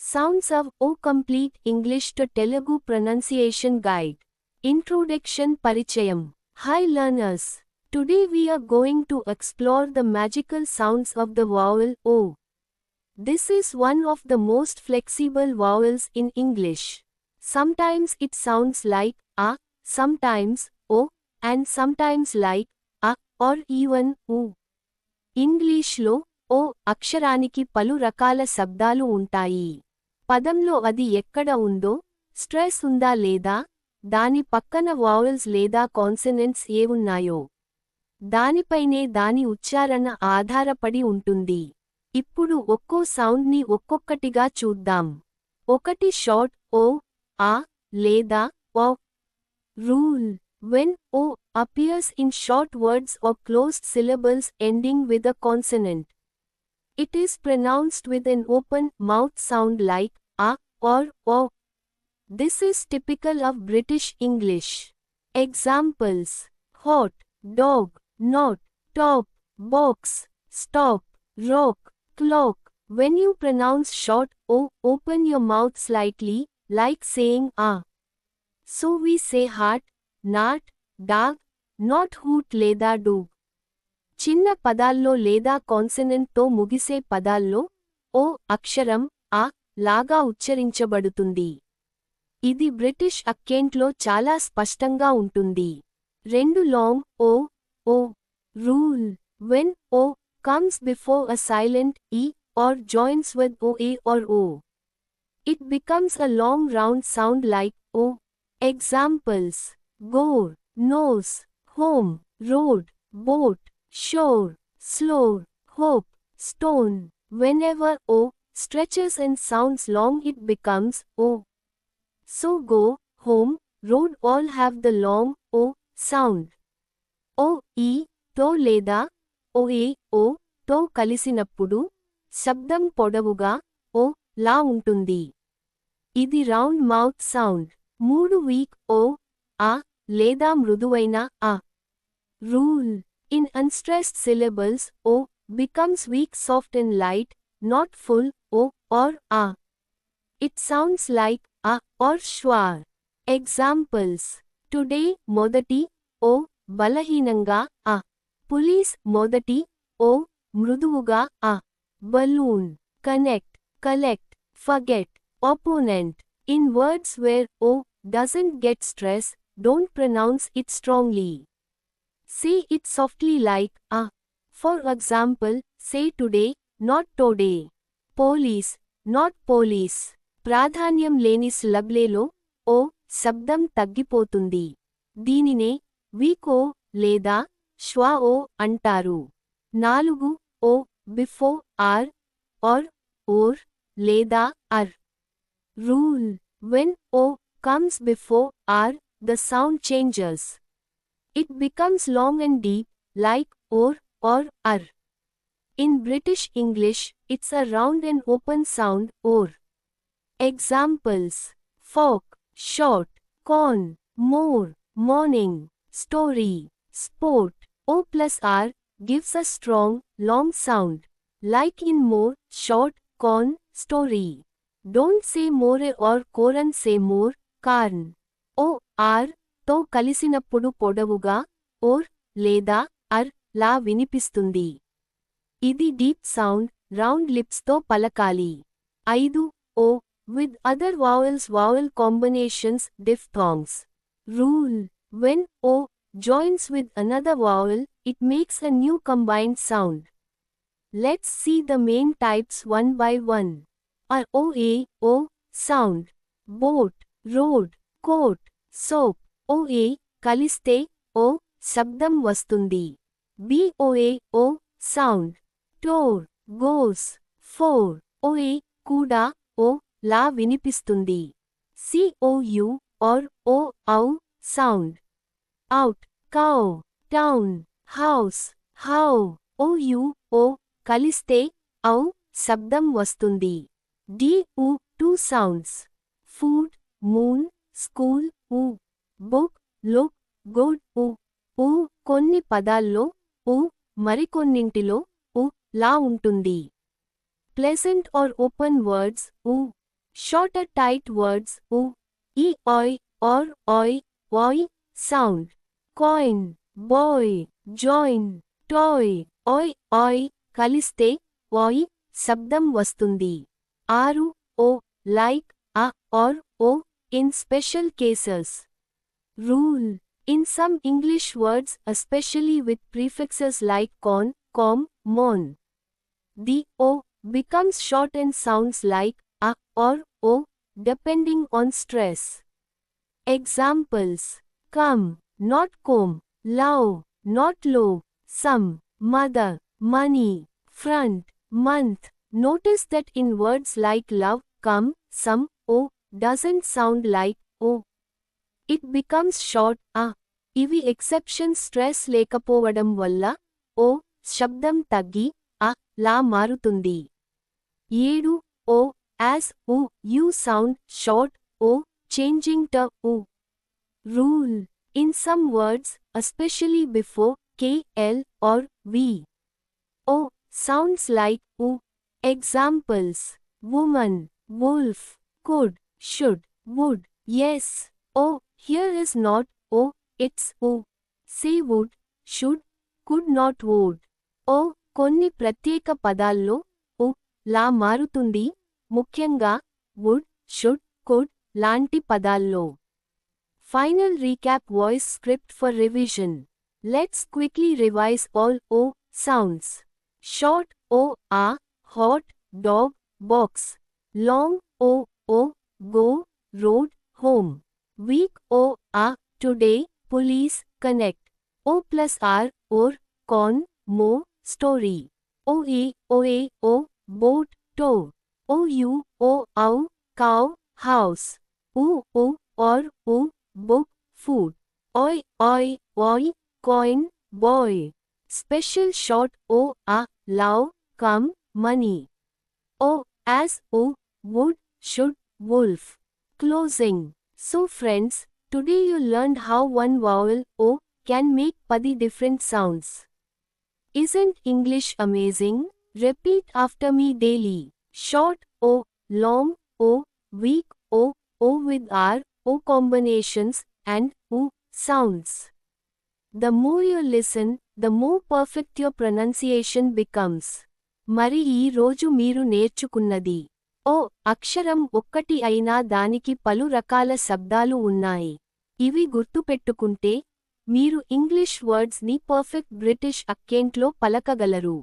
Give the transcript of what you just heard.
Sounds of O Complete English to Telugu Pronunciation Guide. Introduction Parichayam. Hi learners. Today we are going to explore the magical sounds of the vowel O. This is one of the most flexible vowels in English. Sometimes it sounds like A, sometimes O, and sometimes like A or even U. ఇంగ్లీష్లో ఓ అక్షరానికి పలు రకాల శబ్దాలు ఉంటాయి. పదంలో అది ఎక్కడ ఉందో, స్ట్రెస్ ఉందా లేదా, దాని పక్కన వావెల్స్ లేదా కాన్సనెంట్స్ ఏవున్నాయో దానిపైనే దాని ఉచ్చారణ ఆధారపడి ఉంటుంది. ఇప్పుడు ఒక్కో సౌండ్ని ఒక్కొక్కటిగా చూద్దాం. ఒకటి షార్ట్ ఓ, ఆ లేదా O. Rule: when O appears in short words or closed syllables ending with a consonant, it is pronounced with an open mouth sound like A or O. This is typical of British English. Examples: hot, dog, not, top, box, stop, rock, clock. When you pronounce short O, open your mouth slightly, like saying A. So we say heart, not, dog, not hoot లేదా dog. చిన్న పదాల్లో లేదా కాన్సనెంట్తో ముగిసే పదాల్లో ఓ అక్షరం ఆ లాగా ఉచ్చరించబడుతుంది. ఇది బ్రిటిష్ అక్కెంట్లో చాలా స్పష్టంగా ఉంటుంది. రెండు long O, O. Rule: when O comes before a silent E or joins with OA or O, it becomes a long round sound like O. Examples: gore, nose, home, road, boat, shore, slore, hope, stone. Whenever O stretches and sounds long, it becomes O. So go, home, road all have the long O sound. O, E, to లేదా OA, O, తో కలిసినప్పుడు శబ్దం పొడవుగా O లా ఉంటుంది. ఇది round mouth sound. మూడు week O, ఆ లేదా మృదువైన ఆ. Rule: in unstressed syllables, O becomes weak, soft and light, not full O or A. It sounds like A or schwar. Examples: today మొదటి O బలహీనంగా A. police మొదటి O మృదువుగా A. balloon, connect, collect, forget, opponent. In words where O doesn't get stress, don't pronounce it strongly. Say it softly like A. For example, say today, not today. Police, not police. ప్రాధాన్యం లేని సిలబ్లేలో ఓ శబ్దం తగ్గిపోతుంది. దీనినే week ఓ లేదా శ్వా O అంటారు. 4 O before R R or లేదా అర్. Rule: when O comes before R, the sound changes. It becomes long and deep, like or ar. In British English, it's a round and open sound, or. Examples: fork, short, corn, more, morning, story, sport. O plus R gives a strong, long sound, like in more, short, corn, story. Don't say more or corn, say more, corn. O, R తో కలిసినప్పుడు పొడవుగా or లేదా అర్ లా వినిపిస్తుంది. ఇది deep sound, round లిప్స్తో పలకాలి. 5 O with other vowels, vowel combinations, diphthongs. Rule: when O joins with another vowel, it makes a new combined sound. Let's see the main types one by one. A, OA, O sound. Boat, road, coat, soap. OA కలిస్తే O శబ్దం వస్తుంది. BOA, O sound. Tour, goes, for. OA కూడా O లా వినిపిస్తుంది. COU or O, OU sound. Out, cow, town, house, how. OU, O కలిస్తే OU శబ్దం వస్తుంది. DU, two sounds. Food, moon, school, U. book, look, good, U. U కొన్ని పదాల్లో U మరికొన్నింటిలో U లా ఉంటుంది. Pleasant or open words, U. Shorter tight words u, e, oi, or, oi, oi sound. Coin, boy, join, toy, oi, oi కలిస్తే oi శబ్దం వస్తుంది. 6 o like a or o in special cases. Rule. In some English words, especially with prefixes like con, com, mon, the o becomes short and sounds like a or o depending on stress. Examples: come, not comb, love, not low, some, mother, money, front, month. Notice that in words like love, come, some, o doesn't sound like o. It becomes short a. ఇవి exception stress లేకపోవడం వల్ల ఓ శబ్దం తగ్గి a లా మారుతుంది. 7 o as u you sound short o changing to u. Rule. In some words, especially before k, l or v, o sounds like u. Examples: woman, wolf, could, should, would. Yes, o here is not o, it's u. Say would, should, could not would. o కొన్ని ప్రత్యేక పదాల్లో u లా మారుతుంది, ముఖ్యంగా would, should, could లాంటి పదాల్లో. Final recap voice script for revision. Let's quickly revise all o sounds. Short o a, hot, dog, box. Long o o, go, road, home. Weak o a, today, police, connect. O plus r, or, con, mo, story. O a, o, boat, tow. O u, o, ow, cow, house. U, or, u, book, food. Oi, oi, oi, coin, boy. Special short o a, love, come, money. O as o, would, should, wolf. Closing. So friends, today you learned how one vowel o can make 10 different sounds. Isn't English amazing? Repeat after me daily. Short o, long o, weak o with r, o combinations, and u sounds. The more you listen, the more perfect your pronunciation becomes. మరి ఈ రోజు మీరు నేర్చుకున్నది ఓ అక్షరం ఒక్కటి అయినా దానికి పలు రకాల శబ్దాలు ఉన్నాయి. ఇవి గుర్తుపెట్టుకుంటే మీరు ఇంగ్లీష్ వర్డ్స్ ని పర్ఫెక్ట్ బ్రిటిష్ అక్కెంట్లో పలకగలరు.